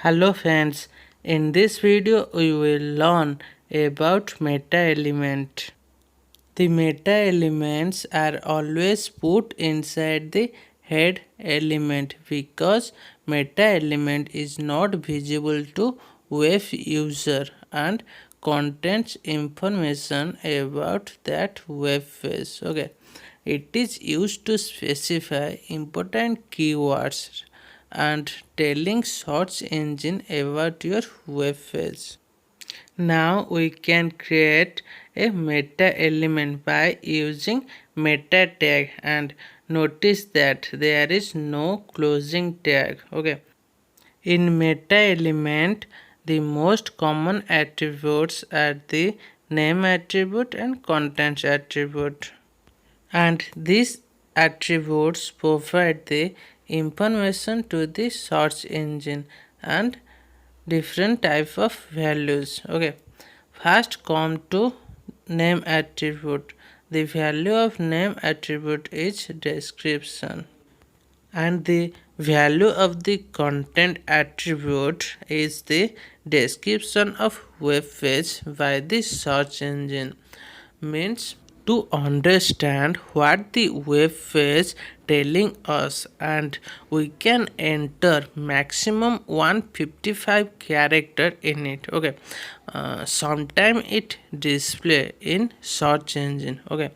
Hello friends, in this video we will learn about meta element. The meta elements are always put inside the head element because meta element is not visible to web user and contains information about that web page. Okay, it is used to specify important keywords and telling search engine about your web page. Now we can create a meta element by using meta tag, and notice that there is no closing tag. Okay. In meta element, the most common attributes are the name attribute and contents attribute, and these attributes provide the information to the search engine and different type of values. Okay, first come to name attribute. The value of name attribute is description, and the value of the content attribute is the description of web page by the search engine. Means to understand what the web page telling us, and we can enter maximum 155 character in it. Okay, sometime it display in search engine. Okay,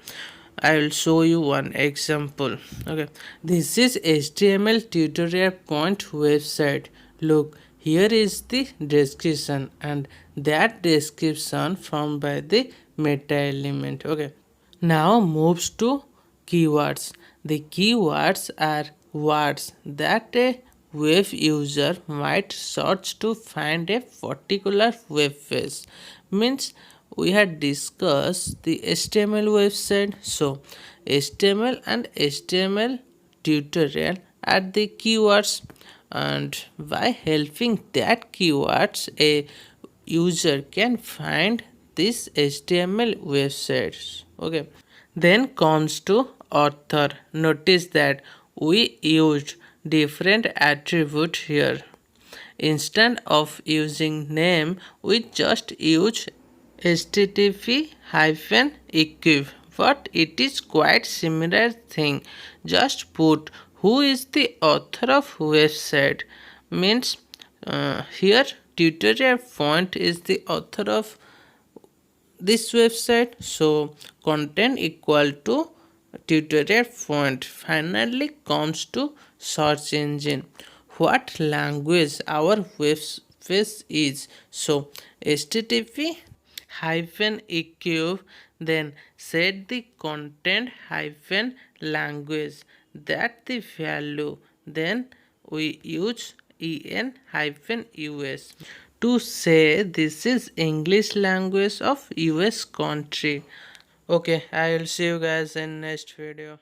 I will show you one example. Okay, this is HTML tutorial point website. Look, here is the description, and that description from by the meta element. Okay, now moves to keywords. The keywords are words that a web user might search to find a particular web page. Means we had discussed the HTML website. So HTML and HTML tutorial are the keywords, and by helping that keywords a user can find this HTML websites. Okay, then comes to author. Notice that we used different attribute here. Instead of using name, we just use http equiv, but it is quite similar thing. Just put who is the author of website. Means here tutorial point is the author of this website, so content equal to tutorial point. Finally comes to search engine, what language our web page is. So http eq, then set the content language, that the value, then we use en-us to say this is English language of US country. Okay, I will see you guys in next video.